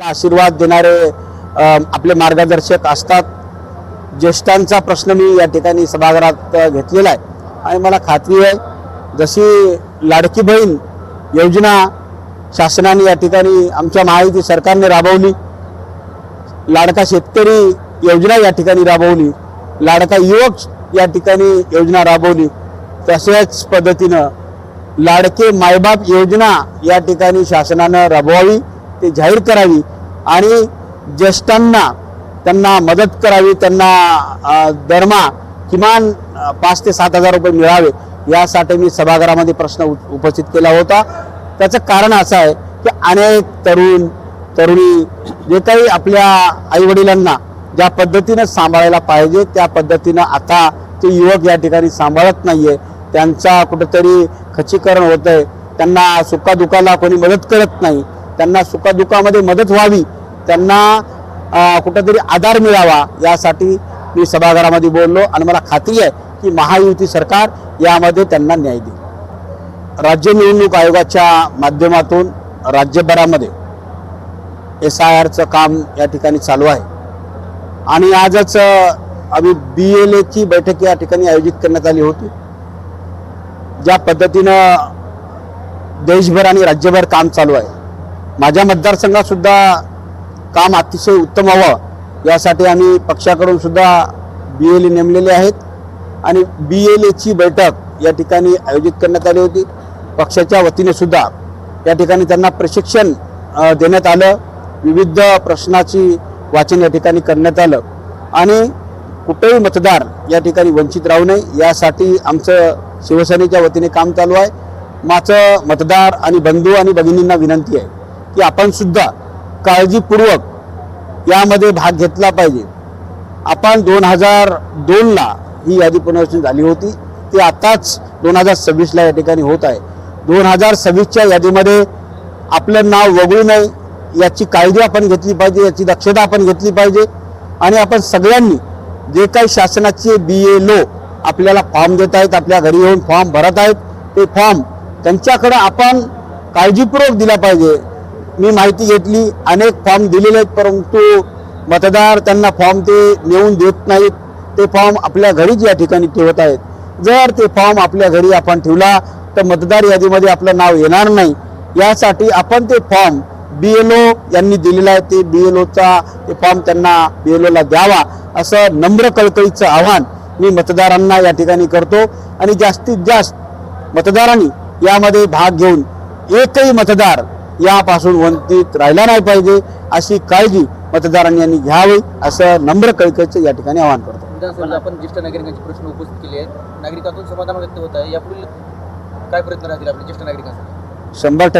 आशीर्वाद देणारे आपले मार्गदर्शक असतात। ज्येष्ठांचा प्रश्न मी या ठिकाणी सभागृहात घेतलेला आहे आणि मला खात्री आहे जशी लाडकी बहीण योजना शासनाने या ठिकाणी आमच्या महायुती सरकारने राबवली, लाडका शेतकरी योजना या ठिकाणी राबवली, लाडका युवक या ठिकाणी योजना राबवली, तशाच पद्धतीनं लाडके मायबाप योजना या ठिकाणी शासनानं राबवावी, ते जाहीर करावी आणि ज्येष्ठांना त्यांना मदत करावी, त्यांना दरमा किमान 5 ते 7 हजार रुपये मिळावे यासाठी मी सभागृहामध्ये प्रश्न उपस्थित केला होता। त्याचं कारण असं आहे की अनेक तरुण तरुणी जे काही आपल्या आईवडिलांना ज्या पद्धतीनं सांभाळायला पाहिजे त्या पद्धतीनं आता ते युवक या ठिकाणी सांभाळत नाहीये, त्यांचा कुठेतरी खच्चीकरण होतंय, त्यांना सुखादुखाला कोणी मदत करत नाही, त्यांना सुखादुखामध्ये मदत व्हावी, त्यांना कुठेतरी आधार मिळावा यासाठी मी सभागृहामध्ये बोललो आणि मला खात्री आहे की महायुती सरकार यामध्ये त्यांना न्याय देईल। राज्य निवडणूक आयोगाच्या माध्यमातून राज्यभरामध्ये SIRचं काम या ठिकाणी चालू आहे आणि आजच आम्ही BLAची बैठक या ठिकाणी आयोजित करण्यात आली होती। ज्या पद्धतीनं देशभर आणि राज्यभर काम चालू आहे, माझ्या मतदारसंघात सुद्धा काम अतिशय उत्तम व्हावं यासाठी आम्ही पक्षाकडून सुद्धा BLA नेमलेले आहेत आणि BLAची बैठक या ठिकाणी आयोजित करण्यात आली होती। पक्षाच्या वतीने सुद्धा या ठिकाणी त्यांना प्रशिक्षण देण्यात आलं, विविध प्रश्नाची वाचन या ठिकाणी करण्यात आलं आणि कुठेही मतदार या ठिकाणी वंचित राहू नये यासाठी आमचं शिवसेनेच्या वतीने काम चालू आहे। माझं मतदार आणि बंधू आणि भगिनींना विनंती आहे की आपण सुद्धा काळजीपूर्वक यामध्ये भाग घेतला पाहिजे। आपण 2002ला ही यादी पुनर्रचना झाली होती, ती आताच 2026ला या ठिकाणी होत आहे। 2026च्या यादीमध्ये आपलं नाव वगळू नये याची काळजी आपण घेतली पाहिजे, याची दक्षता आपण घेतली पाहिजे आणि आपण सगळ्यांनी जे काही शासनाचे BLO आपल्याला फॉर्म देत आहेत, आपल्या घरी येऊन फॉर्म भरत आहेत, ते फॉर्म त्यांच्याकडे आपण काळजीपूर्वक दिला पाहिजे। मी माहिती घेतली, अनेक फॉर्म दिलेले आहेत परंतु मतदार त्यांना फॉर्म ते नेऊन देत नाहीत, ते फॉर्म आपल्या घरीच या ठिकाणी ठेवत आहेत। जर ते फॉर्म आपल्या घरी आपण ठेवला तर मतदार यादीमध्ये आपलं नाव येणार नाही, यासाठी आपण ते फॉर्म BLO यांनी दिलेला आहे, ते BLOचा ते फॉर्म त्यांना BLOला द्यावा असं नम्र कळकळीचं आव्हान मी मतदारांना या ठिकाणी करतो आणि जास्तीत जास्त मतदारांनी यामध्ये भाग घेऊन एकही मतदार यापासून वंचित राहिला नाही पाहिजे अशी काळजी मतदारांनी यांनी घ्यावी असं नम्र कळकळीचं या ठिकाणी आवाहन करतो। विधानसभेत आपण ज्येष्ठ नागरिकांचे प्रश्न उपस्थित केले आहेत, नागरिकांतून समाधान व्यक्त होत आहे, यापुढील काय प्रयत्न राहतील आपल्या ज्येष्ठ नागरिकांसाठी? 100%